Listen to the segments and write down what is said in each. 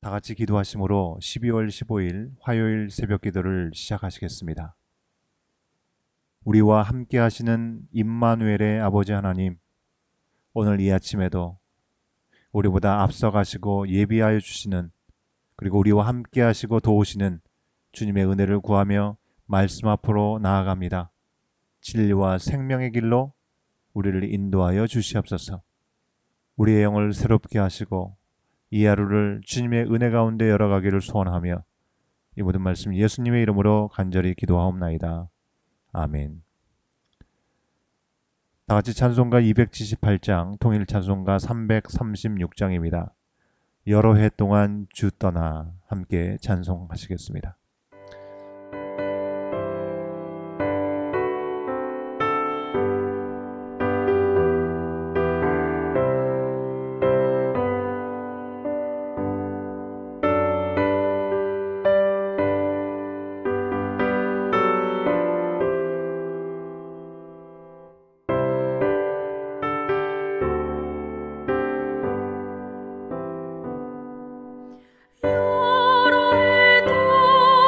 다 같이 기도하심으로 12월 15일 화요일 새벽 기도를 시작하시겠습니다. 우리와 함께 하시는 임마누엘의 아버지 하나님, 오늘 이 아침에도 우리보다 앞서가시고 예비하여 주시는, 그리고 우리와 함께 하시고 도우시는 주님의 은혜를 구하며 말씀 앞으로 나아갑니다. 진리와 생명의 길로 우리를 인도하여 주시옵소서. 우리의 영을 새롭게 하시고 이 하루를 주님의 은혜 가운데 열어가기를 소원하며 이 모든 말씀 예수님의 이름으로 간절히 기도하옵나이다. 아멘. 다 같이 찬송가 278장, 통일 찬송가 336장입니다. 여러 해 동안 주 떠나 함께 찬송하시겠습니다. 여러 해 동안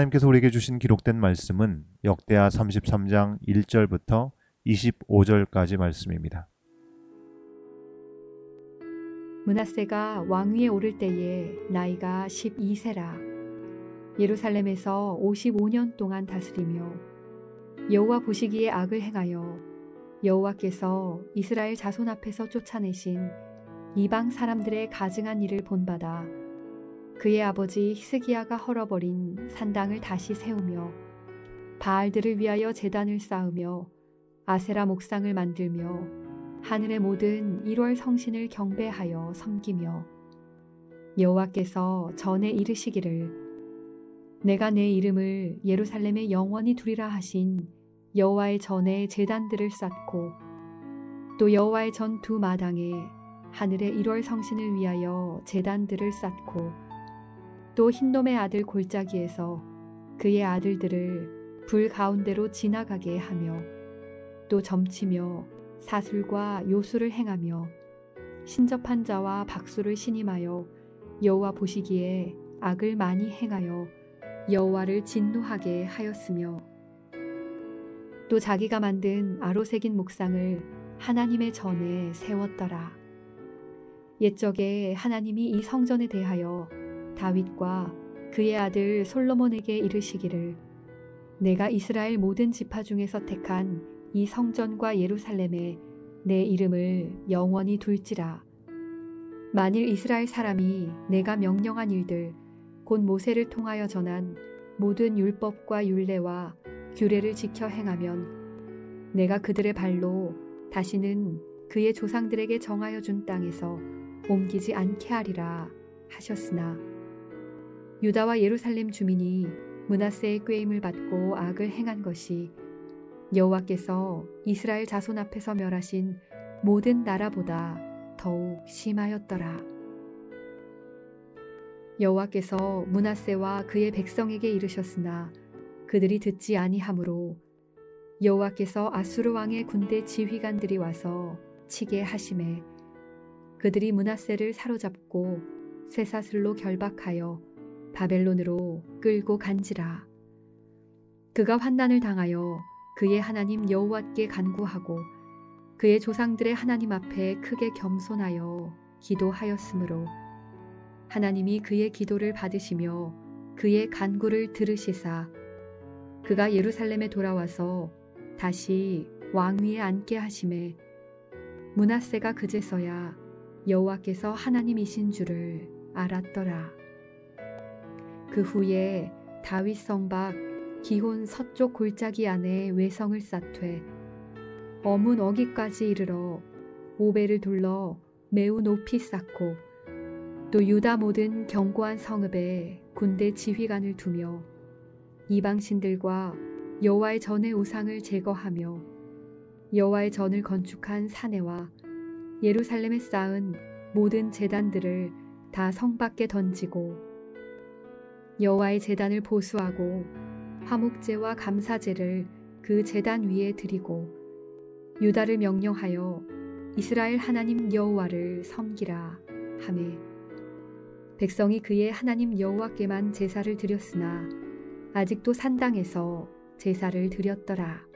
하나님께서 우리에게 주신 기록된 말씀은 역대하 33장 1절부터 25절까지 말씀입니다. 므낫세가 왕위에 오를 때에 나이가 12세라. 예루살렘에서 55년 동안 다스리며 여호와 보시기에 악을 행하여 여호와께서 이스라엘 자손 앞에서 쫓아내신 이방 사람들의 가증한 일을 본받아 그의 아버지 히스기야가 헐어버린 산당을 다시 세우며 바알들을 위하여 제단을 쌓으며 아세라 목상을 만들며 하늘의 모든 1월 성신을 경배하여 섬기며 여호와께서 전에 이르시기를 내가 내 이름을 예루살렘에 영원히 두리라 하신 여호와의 전에 제단들을 쌓고 또 여호와의 전 두 마당에 하늘의 1월 성신을 위하여 제단들을 쌓고 또 흰놈의 아들 골짜기에서 그의 아들들을 불 가운데로 지나가게 하며 또 점치며 사술과 요술을 행하며 신접한 자와 박수를 신임하여 여호와 보시기에 악을 많이 행하여 여호와를 진노하게 하였으며 또 자기가 만든 아로새긴 목상을 하나님의 전에 세웠더라. 옛적에 하나님이 이 성전에 대하여 다윗과 그의 아들 솔로몬에게 이르시기를 내가 이스라엘 모든 지파 중에서 택한 이 성전과 예루살렘에 내 이름을 영원히 둘지라. 만일 이스라엘 사람이 내가 명령한 일들 곧 모세를 통하여 전한 모든 율법과 율례와 규례를 지켜 행하면 내가 그들의 발로 다시는 그의 조상들에게 정하여 준 땅에서 옮기지 않게 하리라 하셨으나 유다와 예루살렘 주민이 므낫세의 꾀임을 받고 악을 행한 것이 여호와께서 이스라엘 자손 앞에서 멸하신 모든 나라보다 더욱 심하였더라. 여호와께서 므낫세와 그의 백성에게 이르셨으나 그들이 듣지 아니하므로 여호와께서 아수르 왕의 군대 지휘관들이 와서 치게 하심에 그들이 므낫세를 사로잡고 쇠사슬로 결박하여 바벨론으로 끌고 간지라. 그가 환난을 당하여 그의 하나님 여호와께 간구하고 그의 조상들의 하나님 앞에 크게 겸손하여 기도하였으므로 하나님이 그의 기도를 받으시며 그의 간구를 들으시사 그가 예루살렘에 돌아와서 다시 왕위에 앉게 하심에 므낫세가 그제서야 여호와께서 하나님이신 줄을 알았더라. 그 후에 다윗 성밖 기혼 서쪽 골짜기 안에 외성을 쌓되 어문 어기까지 이르러 오벨을 둘러 매우 높이 쌓고 또 유다 모든 견고한 성읍에 군대 지휘관을 두며 이방신들과 여호와의 전의 우상을 제거하며 여호와의 전을 건축한 사내와 예루살렘에 쌓은 모든 제단들을 다 성 밖에 던지고 여호와의 제단을 보수하고 화목제와 감사제를 그 제단 위에 드리고 유다를 명령하여 이스라엘 하나님 여호와를 섬기라 하매 백성이 그의 하나님 여호와께만 제사를 드렸으나 아직도 산당에서 제사를 드렸더라.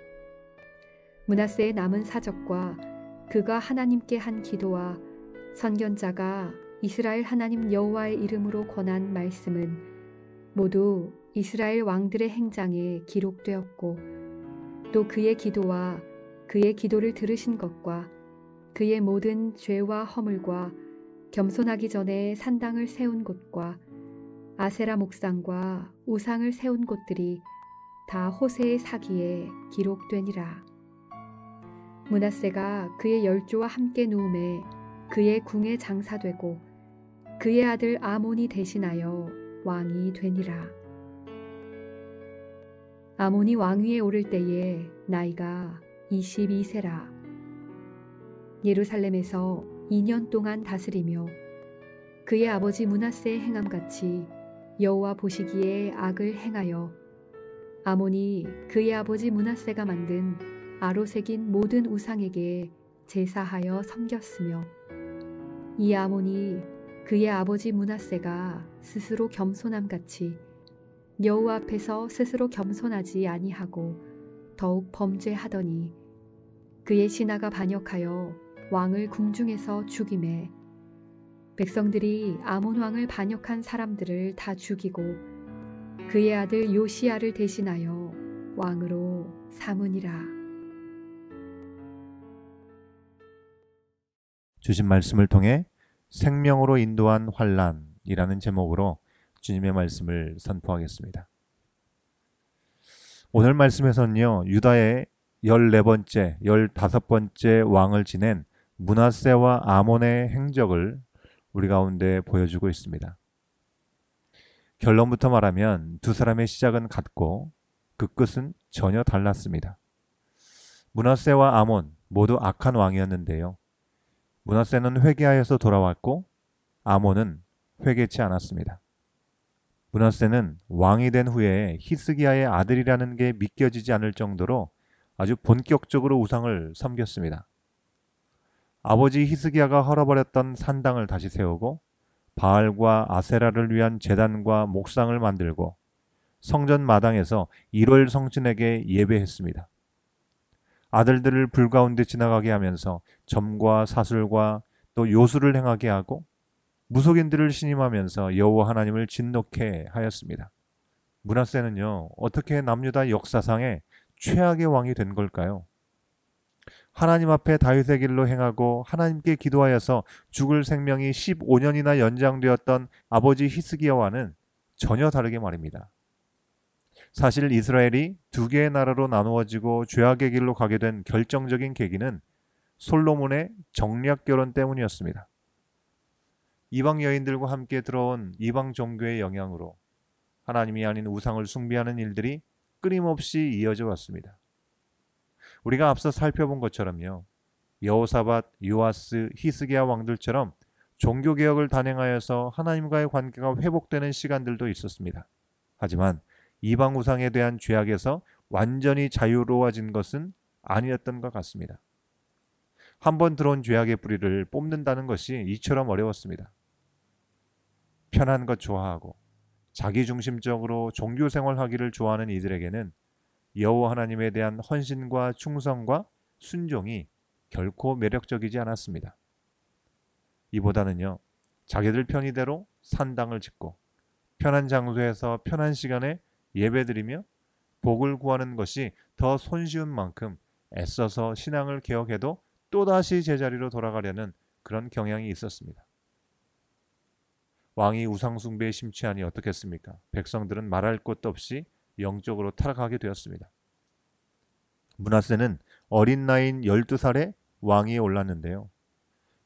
므낫세의 남은 사적과 그가 하나님께 한 기도와 선견자가 이스라엘 하나님 여호와의 이름으로 권한 말씀은 모두 이스라엘 왕들의 행장에 기록되었고 또 그의 기도와 그의 기도를 들으신 것과 그의 모든 죄와 허물과 겸손하기 전에 산당을 세운 곳과 아세라 목상과 우상을 세운 곳들이 다 호세의 사기에 기록되니라. 므낫세가 그의 열조와 함께 누움에 그의 궁에 장사되고 그의 아들 아몬이 대신하여 왕이 되니라. 아몬이 왕위에 오를 때에 나이가 22세라. 예루살렘에서 2년 동안 다스리며 그의 아버지 므낫세의 행함같이 여호와 보시기에 악을 행하여 아몬이 그의 아버지 므낫세가 만든 아로새긴 모든 우상에게 제사하여 섬겼으며 이 아몬이 그의 아버지 므낫세가 스스로 겸손함같이 여호와 앞에서 스스로 겸손하지 아니하고 더욱 범죄하더니 그의 신하가 반역하여 왕을 궁중에서 죽이매 백성들이 아몬 왕을 반역한 사람들을 다 죽이고 그의 아들 요시야를 대신하여 왕으로 삼으니라. 주신 말씀을 통해 생명으로 인도한 환란이라는 제목으로 주님의 말씀을 선포하겠습니다. 오늘 말씀에서는요, 유다의 14번째, 15번째 왕을 지낸 므낫세와 아몬의 행적을 우리 가운데 보여주고 있습니다. 결론부터 말하면 두 사람의 시작은 같고 그 끝은 전혀 달랐습니다. 므낫세와 아몬 모두 악한 왕이었는데요. 므낫세는 회개하여서 돌아왔고 아몬은 회개치 않았습니다. 므낫세는 왕이 된 후에 히스기야의 아들이라는 게 믿겨지지 않을 정도로 아주 본격적으로 우상을 섬겼습니다. 아버지 히스기야가 헐어버렸던 산당을 다시 세우고 바알과 아세라를 위한 제단과 목상을 만들고 성전 마당에서 1월 성신에게 예배했습니다. 아들들을 불 가운데 지나가게 하면서 점과 사술과 또 요술을 행하게 하고 무속인들을 신임하면서 여호와 하나님을 진노케 하였습니다. 므낫세는요, 어떻게 남유다 역사상의 최악의 왕이 된 걸까요? 하나님 앞에 다윗의 길로 행하고 하나님께 기도하여서 죽을 생명이 15년이나 연장되었던 아버지 히스기야와는 전혀 다르게 말입니다. 사실 이스라엘이 두 개의 나라로 나누어지고 죄악의 길로 가게 된 결정적인 계기는 솔로몬의 정략 결혼 때문이었습니다. 이방 여인들과 함께 들어온 이방 종교의 영향으로 하나님이 아닌 우상을 숭배하는 일들이 끊임없이 이어져 왔습니다. 우리가 앞서 살펴본 것처럼요, 여호사밧, 요아스, 히스기야 왕들처럼 종교개혁을 단행하여서 하나님과의 관계가 회복되는 시간들도 있었습니다. 하지만 이방 우상에 대한 죄악에서 완전히 자유로워진 것은 아니었던 것 같습니다. 한번 들어온 죄악의 뿌리를 뽑는다는 것이 이처럼 어려웠습니다. 편한 것 좋아하고 자기중심적으로 종교생활하기를 좋아하는 이들에게는 여호와 하나님에 대한 헌신과 충성과 순종이 결코 매력적이지 않았습니다. 이보다는요, 자기들 편의대로 산당을 짓고 편한 장소에서 편한 시간에 예배드리며 복을 구하는 것이 더 손쉬운 만큼 애써서 신앙을 개혁해도 또다시 제자리로 돌아가려는 그런 경향이 있었습니다. 왕이 우상숭배에 심취하니 어떻겠습니까? 백성들은 말할 것도 없이 영적으로 타락하게 되었습니다. 므낫세는 어린 나이인 12살에 왕위에 올랐는데요.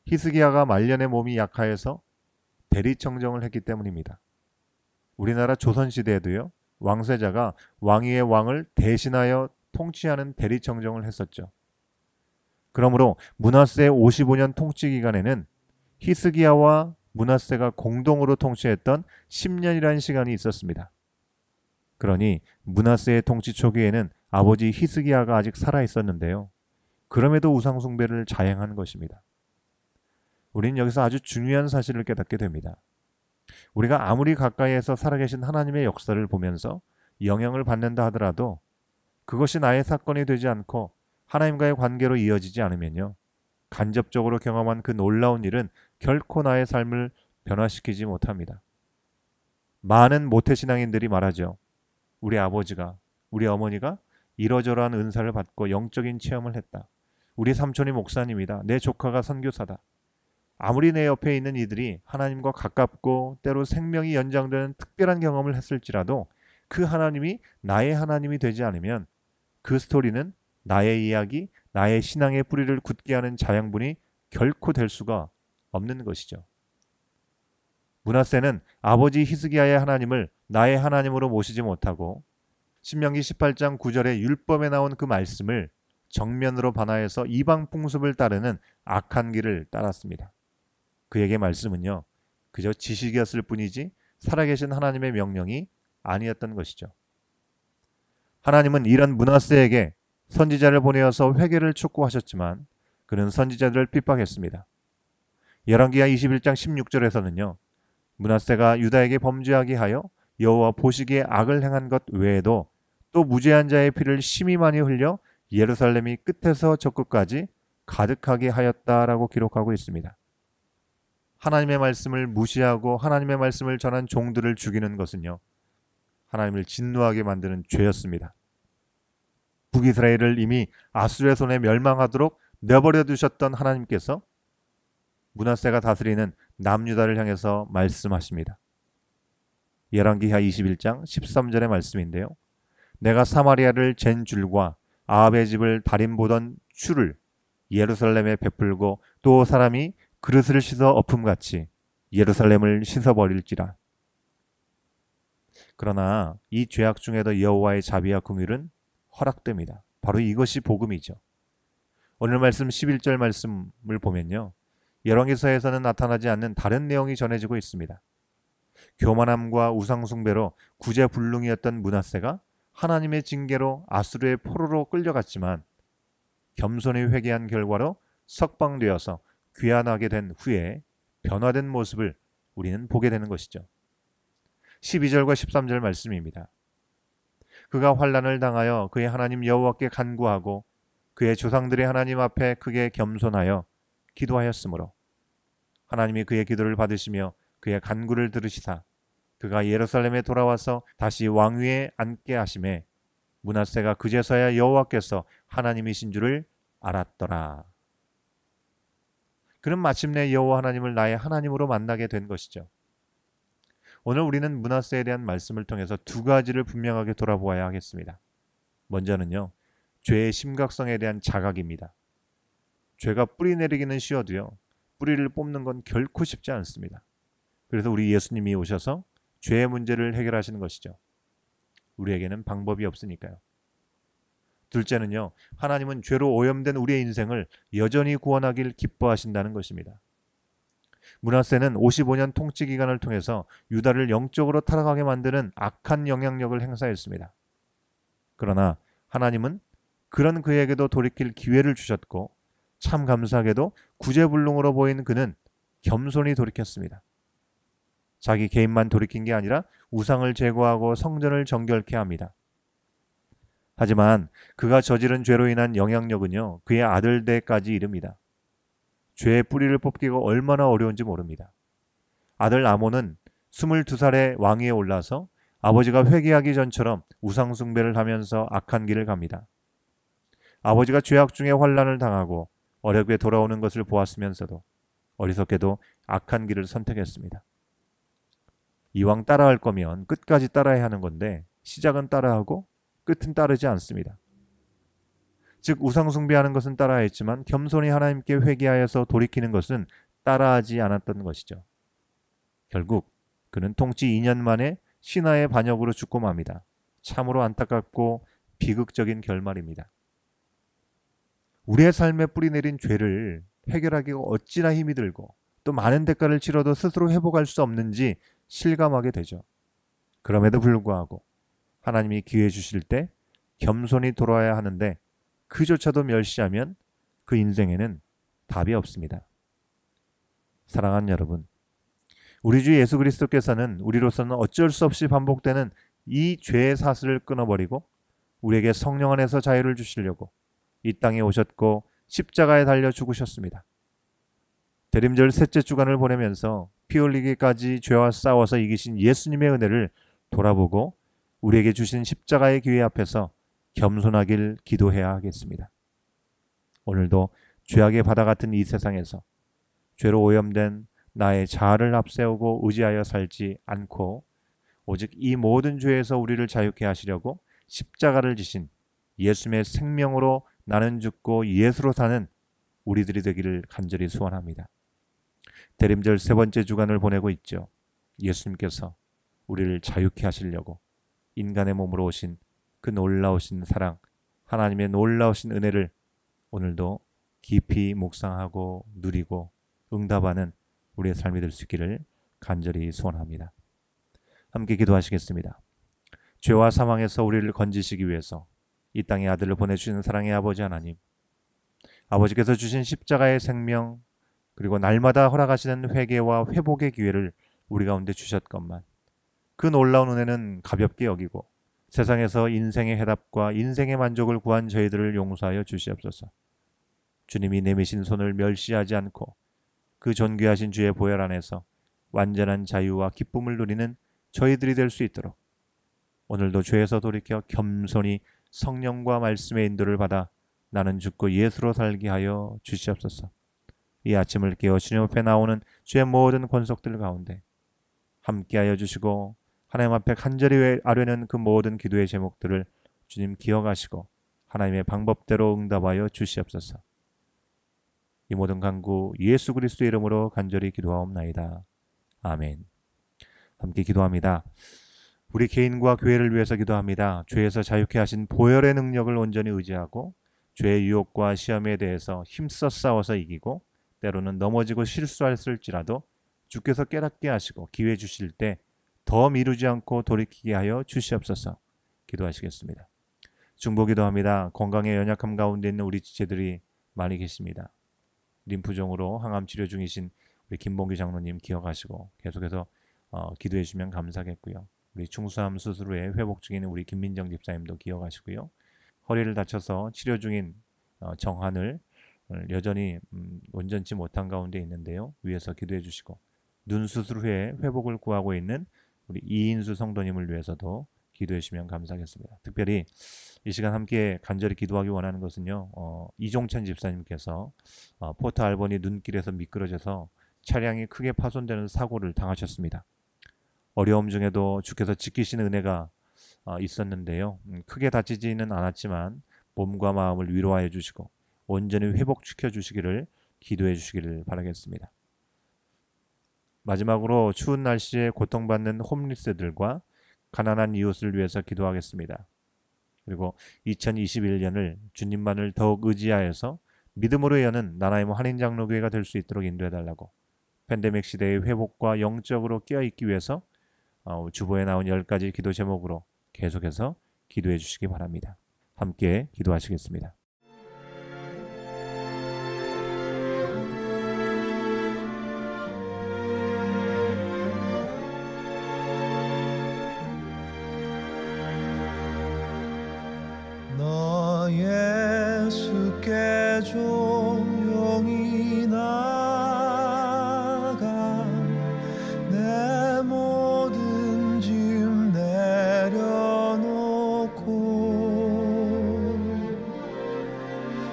히스기야가 말년에 몸이 약하여서 대리청정을 했기 때문입니다. 우리나라 조선시대에도요, 왕세자가 왕위의 왕을 대신하여 통치하는 대리청정을 했었죠. 그러므로 므낫세의 55년 통치 기간에는 히스기야와 므낫세가 공동으로 통치했던 10년이라는 시간이 있었습니다. 그러니 므낫세의 통치 초기에는 아버지 히스기야가 아직 살아 있었는데요. 그럼에도 우상 숭배를 자행한 것입니다. 우리는 여기서 아주 중요한 사실을 깨닫게 됩니다. 우리가 아무리 가까이에서 살아계신 하나님의 역사를 보면서 영향을 받는다 하더라도 그것이 나의 사건이 되지 않고 하나님과의 관계로 이어지지 않으면요, 간접적으로 경험한 그 놀라운 일은 결코 나의 삶을 변화시키지 못합니다. 많은 모태신앙인들이 말하죠. 우리 아버지가, 우리 어머니가 이러저러한 은사를 받고 영적인 체험을 했다. 우리 삼촌이 목사님이다. 내 조카가 선교사다. 아무리 내 옆에 있는 이들이 하나님과 가깝고 때로 생명이 연장되는 특별한 경험을 했을지라도 그 하나님이 나의 하나님이 되지 않으면 그 스토리는 나의 이야기, 나의 신앙의 뿌리를 굳게 하는 자양분이 결코 될 수가 없는 것이죠. 므낫세는 아버지 히스기야의 하나님을 나의 하나님으로 모시지 못하고 신명기 18장 9절의 율법에 나온 그 말씀을 정면으로 반하여서 이방 풍습을 따르는 악한 길을 따랐습니다. 그에게 말씀은요, 그저 지식이었을 뿐이지 살아계신 하나님의 명령이 아니었던 것이죠. 하나님은 이런 므낫세에게 선지자를 보내어서 회개를 촉구하셨지만 그는 선지자들을 핍박했습니다. 열왕기하 21장 16절에서는요, 므낫세가 유다에게 범죄하게 하여 여호와 보시기에 악을 행한 것 외에도 또 무죄한 자의 피를 심히 많이 흘려 예루살렘이 끝에서 저 끝까지 가득하게 하였다라고 기록하고 있습니다. 하나님의 말씀을 무시하고 하나님의 말씀을 전한 종들을 죽이는 것은요, 하나님을 진노하게 만드는 죄였습니다. 북이스라엘을 이미 아수르의 손에 멸망하도록 내버려 두셨던 하나님께서 므낫세가 다스리는 남유다를 향해서 말씀하십니다. 열왕기하 21장 13절의 말씀인데요. 내가 사마리아를 잰 줄과 아합의 집을 다림보던 추를 예루살렘에 베풀고 또 사람이 그릇을 씻어 엎음같이 예루살렘을 씻어버릴지라. 그러나 이 죄악 중에도 여호와의 자비와 긍휼은 허락됩니다. 바로 이것이 복음이죠. 오늘 말씀 11절 말씀을 보면요, 열왕기서에서는 나타나지 않는 다른 내용이 전해지고 있습니다. 교만함과 우상숭배로 구제불능이었던 므낫세가 하나님의 징계로 아수르의 포로로 끌려갔지만 겸손히 회개한 결과로 석방되어서 귀환하게 된 후에 변화된 모습을 우리는 보게 되는 것이죠. 12절과 13절 말씀입니다. 그가 환난을 당하여 그의 하나님 여호와께 간구하고 그의 조상들의 하나님 앞에 크게 겸손하여 기도하였으므로 하나님이 그의 기도를 받으시며 그의 간구를 들으시사 그가 예루살렘에 돌아와서 다시 왕위에 앉게 하심에 므낫세가 그제서야 여호와께서 하나님이신 줄을 알았더라. 그는 마침내 여호와 하나님을 나의 하나님으로 만나게 된 것이죠. 오늘 우리는 므낫세에 대한 말씀을 통해서 두 가지를 분명하게 돌아보아야 하겠습니다. 먼저는요, 죄의 심각성에 대한 자각입니다. 죄가 뿌리 내리기는 쉬워도요, 뿌리를 뽑는 건 결코 쉽지 않습니다. 그래서 우리 예수님이 오셔서 죄의 문제를 해결하시는 것이죠. 우리에게는 방법이 없으니까요. 둘째는요, 하나님은 죄로 오염된 우리의 인생을 여전히 구원하길 기뻐하신다는 것입니다. 므낫세는 55년 통치 기간을 통해서 유다를 영적으로 타락하게 만드는 악한 영향력을 행사했습니다. 그러나 하나님은 그런 그에게도 돌이킬 기회를 주셨고 참 감사하게도 구제불능으로 보인 그는 겸손히 돌이켰습니다. 자기 개인만 돌이킨 게 아니라 우상을 제거하고 성전을 정결케 합니다. 하지만 그가 저지른 죄로 인한 영향력은요, 그의 아들들까지 이릅니다. 죄의 뿌리를 뽑기가 얼마나 어려운지 모릅니다. 아들 아몬은 22살에 왕위에 올라서 아버지가 회개하기 전처럼 우상숭배를 하면서 악한 길을 갑니다. 아버지가 죄악 중에 환난을 당하고 어렵게 돌아오는 것을 보았으면서도 어리석게도 악한 길을 선택했습니다. 이왕 따라할 거면 끝까지 따라야 하는 건데 시작은 따라하고 끝은 따르지 않습니다. 즉 우상숭배하는 것은 따라했지만 겸손히 하나님께 회개하여서 돌이키는 것은 따라하지 않았던 것이죠. 결국 그는 통치 2년 만에 신하의 반역으로 죽고 맙니다. 참으로 안타깝고 비극적인 결말입니다. 우리의 삶에 뿌리내린 죄를 해결하기가 어찌나 힘이 들고 또 많은 대가를 치러도 스스로 회복할 수 없는지 실감하게 되죠. 그럼에도 불구하고 하나님이 기회 주실 때 겸손히 돌아와야 하는데 그조차도 멸시하면 그 인생에는 답이 없습니다. 사랑하는 여러분, 우리 주 예수 그리스도께서는 우리로서는 어쩔 수 없이 반복되는 이 죄의 사슬을 끊어버리고 우리에게 성령 안에서 자유를 주시려고 이 땅에 오셨고 십자가에 달려 죽으셨습니다. 대림절 셋째 주간을 보내면서 피 흘리기까지 죄와 싸워서 이기신 예수님의 은혜를 돌아보고 우리에게 주신 십자가의 기회 앞에서 겸손하길 기도해야 하겠습니다. 오늘도 죄악의 바다 같은 이 세상에서 죄로 오염된 나의 자아를 앞세우고 의지하여 살지 않고 오직 이 모든 죄에서 우리를 자유케 하시려고 십자가를 지신 예수님의 생명으로 나는 죽고 예수로 사는 우리들이 되기를 간절히 소원합니다. 대림절 세 번째 주간을 보내고 있죠. 예수님께서 우리를 자유케 하시려고 인간의 몸으로 오신 그 놀라우신 사랑, 하나님의 놀라우신 은혜를 오늘도 깊이 묵상하고 누리고 응답하는 우리의 삶이 될 수 있기를 간절히 소원합니다. 함께 기도하시겠습니다. 죄와 사망에서 우리를 건지시기 위해서 이 땅에 아들을 보내주신 사랑의 아버지 하나님, 아버지께서 주신 십자가의 생명 그리고 날마다 허락하시는 회개와 회복의 기회를 우리 가운데 주셨건만 그 놀라운 은혜는 가볍게 여기고 세상에서 인생의 해답과 인생의 만족을 구한 저희들을 용서하여 주시옵소서. 주님이 내미신 손을 멸시하지 않고 그 존귀하신 주의 보혈 안에서 완전한 자유와 기쁨을 누리는 저희들이 될 수 있도록 오늘도 죄에서 돌이켜 겸손히 성령과 말씀의 인도를 받아 나는 죽고 예수로 살게 하여 주시옵소서. 이 아침을 깨어 주님 앞에 나오는 주의 모든 권속들 가운데 함께하여 주시고 하나님 앞에 간절히 아뢰는 그 모든 기도의 제목들을 주님 기억하시고 하나님의 방법대로 응답하여 주시옵소서. 이 모든 간구 예수 그리스도의 이름으로 간절히 기도하옵나이다. 아멘. 함께 기도합니다. 우리 개인과 교회를 위해서 기도합니다. 죄에서 자유케 하신 보혈의 능력을 온전히 의지하고 죄의 유혹과 시험에 대해서 힘써 싸워서 이기고 때로는 넘어지고 실수할지라도 주께서 깨닫게 하시고 기회 주실 때 더 미루지 않고 돌이키게 하여 주시옵소서. 기도하시겠습니다. 중보기도합니다. 건강에 연약함 가운데 있는 우리 지체들이 많이 계십니다. 림프종으로 항암 치료 중이신 우리 김봉기 장로님 기억하시고 계속해서 기도해 주시면 감사하겠고요. 우리 충수암 수술 후에 회복 중인 우리 김민정 집사님도 기억하시고요. 허리를 다쳐서 치료 중인 정한을 여전히 온전치 못한 가운데 있는데요. 위에서 기도해 주시고 눈 수술 후에 회복을 구하고 있는 우리 이인수 성도님을 위해서도 기도해 주시면 감사하겠습니다. 특별히 이 시간 함께 간절히 기도하기 원하는 것은요. 이종찬 집사님께서 포트 알버니 눈길에서 미끄러져서 차량이 크게 파손되는 사고를 당하셨습니다. 어려움 중에도 주께서 지키시는 은혜가 있었는데요. 크게 다치지는 않았지만 몸과 마음을 위로하여 주시고 온전히 회복시켜 주시기를 기도해 주시기를 바라겠습니다. 마지막으로 추운 날씨에 고통받는 홈리스들과 가난한 이웃을 위해서 기도하겠습니다. 그리고 2021년을 주님만을 더욱 의지하여서 믿음으로 여는 나나임 한인장로교회가 될 수 있도록 인도해달라고 팬데믹 시대의 회복과 영적으로 깨어있기 위해서 주보에 나온 10가지 기도 제목으로 계속해서 기도해 주시기 바랍니다. 함께 기도하시겠습니다. 너 예수께 조용히 나가 내 모든 짐 내려놓고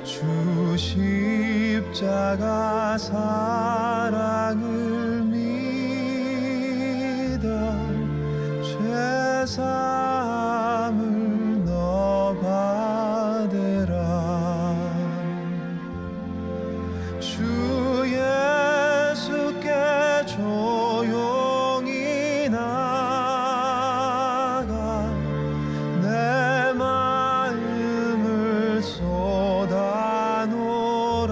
주 십자가 사랑을 믿어 죄사함을 너 받으라. 주 예수께 조용히 나가 내 마음을 쏟아놓으라.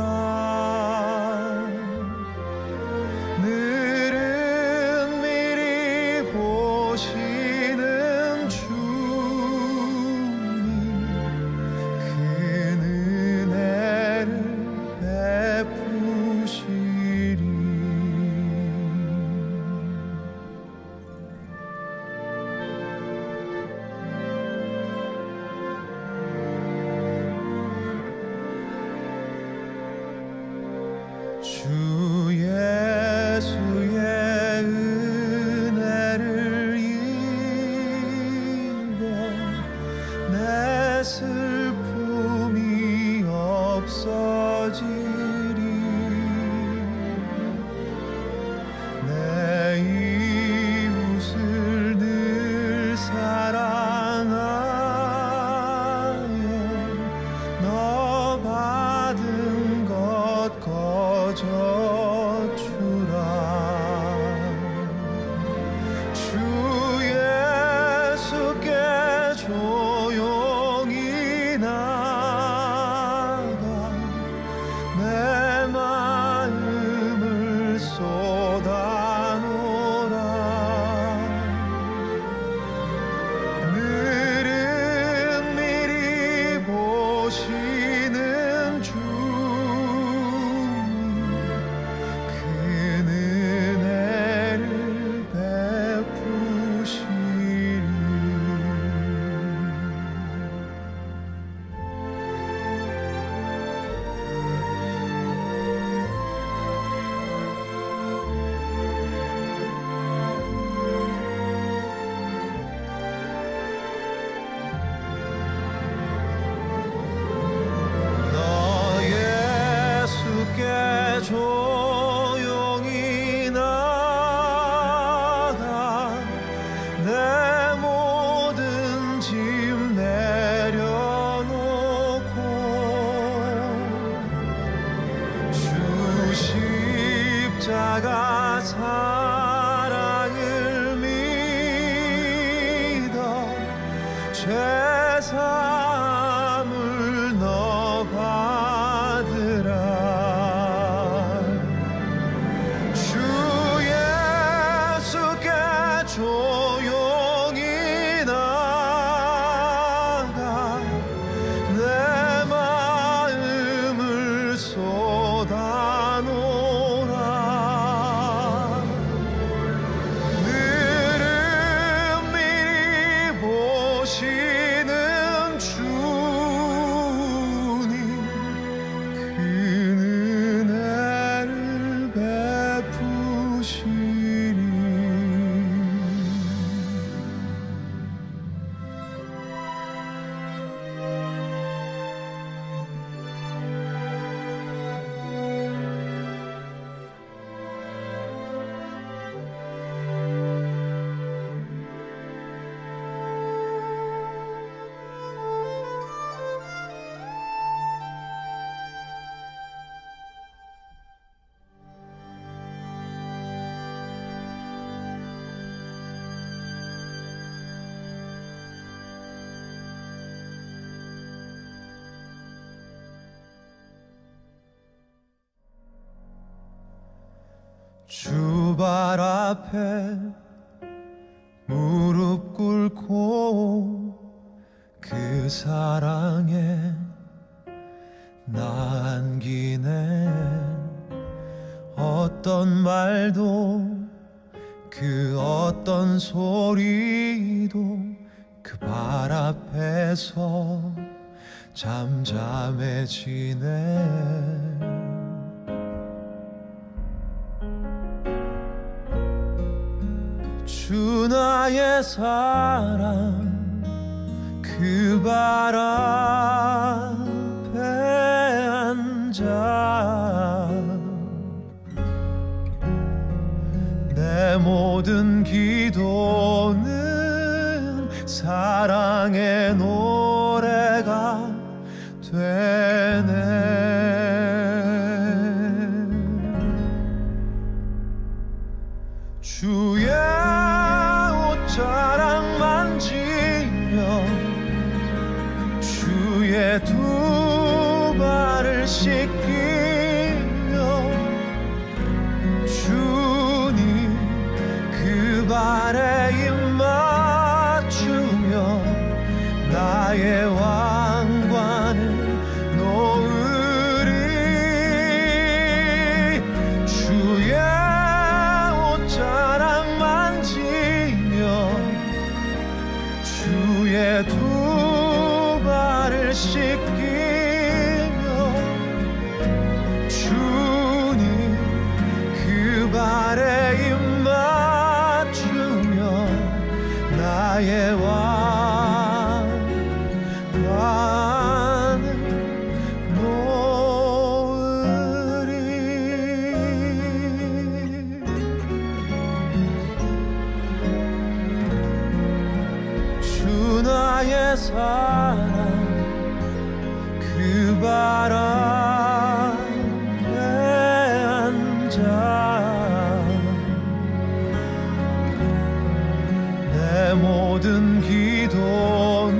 주 발 앞에 무릎 꿇고 그 사랑에 나 안기네. 어떤 말도 그 어떤 소리도 그 발 앞에서 잠잠해지네. 주 나의 사랑 그 발 앞에 앉아 내 모든 기도는 사랑의 노래가 되네. 주의 옷자락 만지며 주의 두 발을 씻기며 주님 그 발에 입 맞추며 나의 왕관을 놓으리. 주의 옷자락 만지며 주의 두 발을 씻기며 주님 그 발에 입 맞추며 나의 왕관을 놓으리. 주 나의 사랑 그 발 앞에 앉아 내 모든 기도는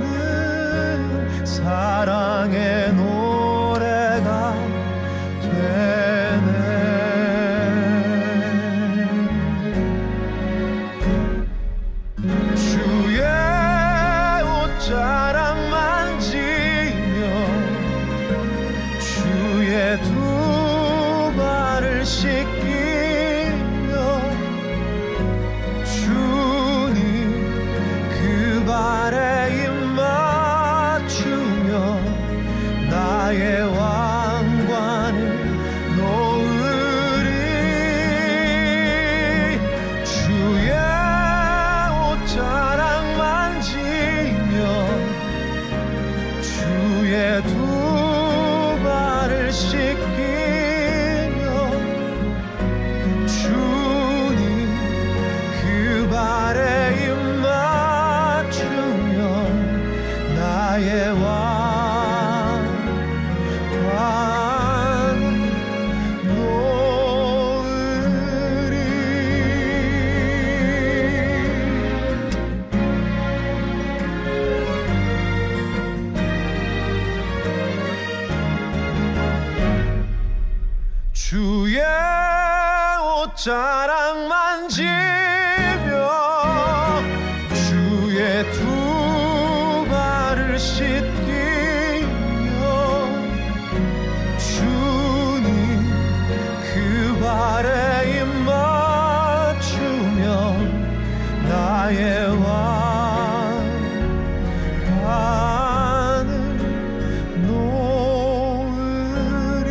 사랑의 노래가 되네. 주의 옷자락 만지며 주의 두 발을 씻기며 주님 그 발에 입 맞추며 나의 왕관을 놓으리. 주의 옷자락 만지며 주의 두 발을 씻기며 주님 그 발에 입 맞추며 나의 왕관을 놓으리. 주의 옷자락 만지며 주의 두 발을 씻기며 주님 그 발에 입 맞추며 나의 왕관을 놓으리.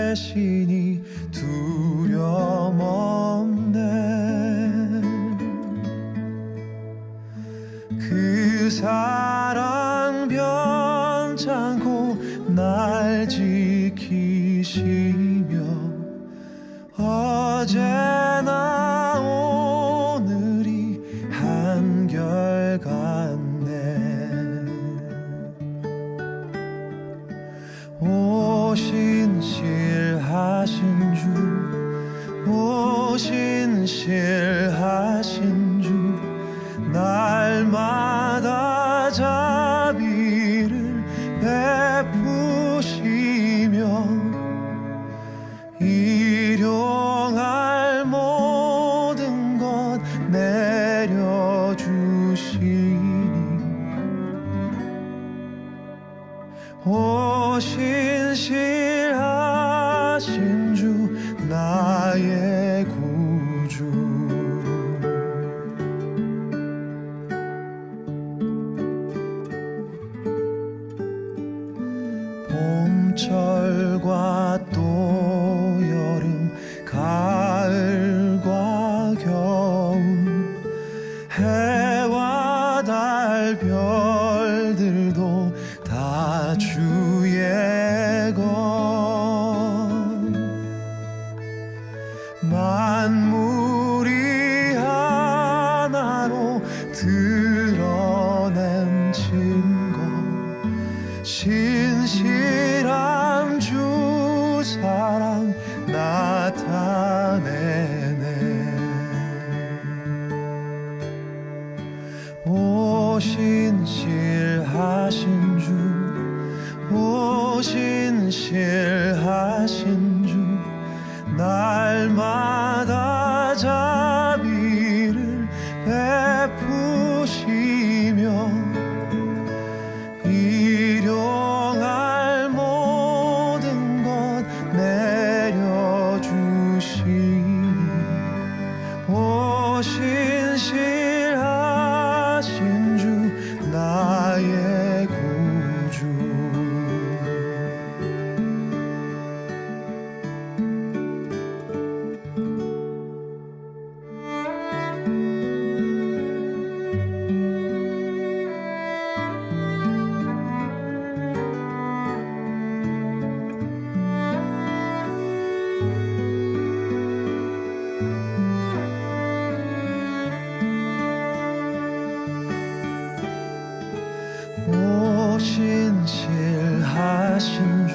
계시니 두려움 없네. 그 사랑 변찮고 날 지키시며 어제나 오늘이 한결같네. 오신실하신 주, 오신실하신 주, 날마다 자비를 베푸시며 일용할 모든 것 내려주시니 오신실하신 주 나의 구주. 봄철과 또 여름, 가을과 겨울, 해와 달 별들도 다 주의 것. 만물이 하나로 드러낸 증거, 신실한 주 사랑 나타내네. 오신실하신 주, 오신실하신 주, 날마다 자비를 베푸시며 일용할 모든 것 내려주시니 오신실하신 주 나의 구주. 오신실하신 주,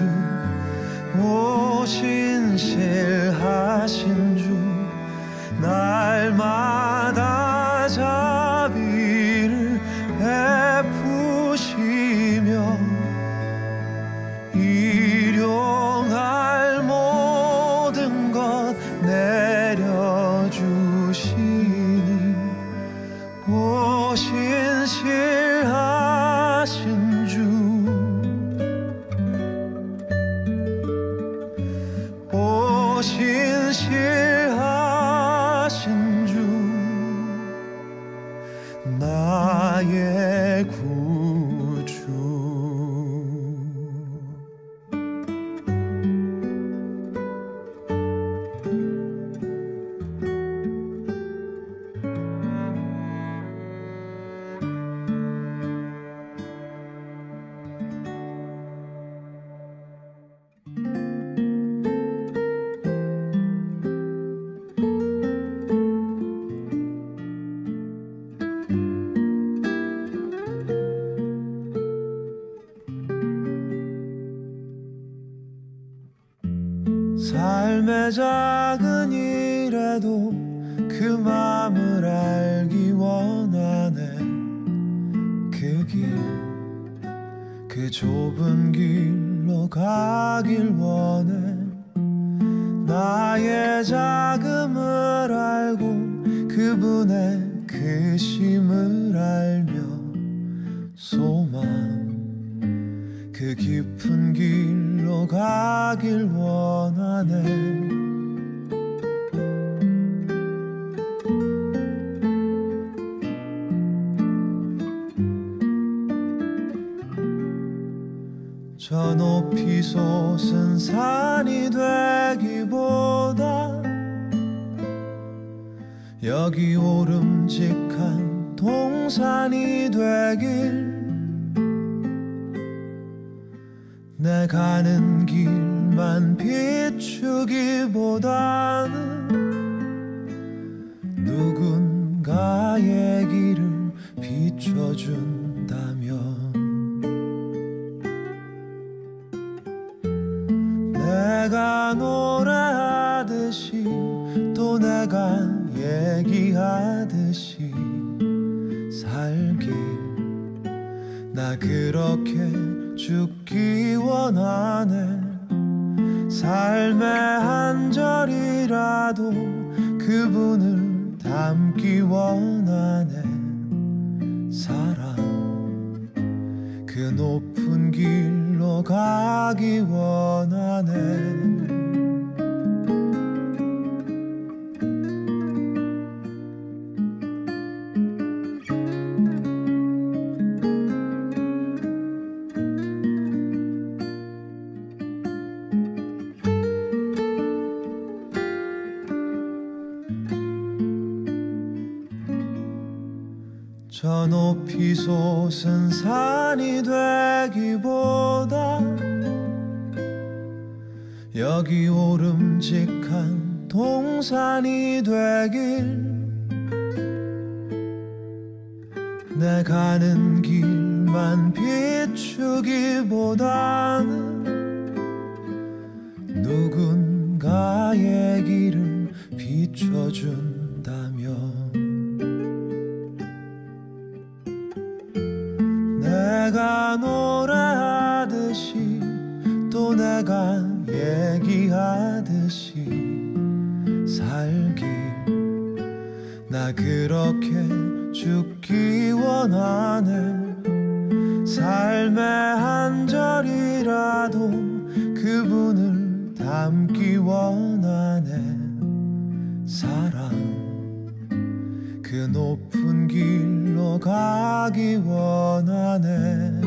오신실하신 주, 날마다 자비를 베푸시며 일용할 모든 것 내려주시니 오신실하신 주, 오신실하신 주 나의 구주. 삶의 작은 일에도 그 맘을 알기 원하네. 그 길, 그 좁은 길로 가길 원해. 나의 자금을 알고 그분의 크심을 알며 소망, 그 깊은 길로 가길 원하네. 저 높이 솟은 산이 돼 되기보다 여기 오름직한 동산이 되길 내 가는 길만 비추기보다는 누군가의 길을 비춰준다면 내가 노래하듯이 또 내가 얘기하듯이 살길 나 그렇게 죽기 원하네 삶의 한 절이라도 그분을 담기 원하네 사랑 그 높은 길로 가기 원하네 저 높이 솟은 산이 되기보다 여기 오름직한 동산이 되길 내 가는 길만 비추기보다는 누군가의 길을 비춰준다면 내가 노래하듯이 또 내가 얘기하듯이 살길 나 그렇게 죽기 원하네 삶의 한 절이라도 그분을 담기 원하네 사랑 그 높은 길로 가기 원하네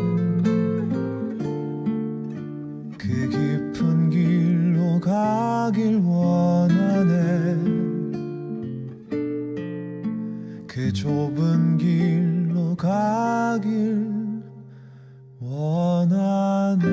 그 깊은 길로 가길 원하네 그 좁은 길로 가길 원하네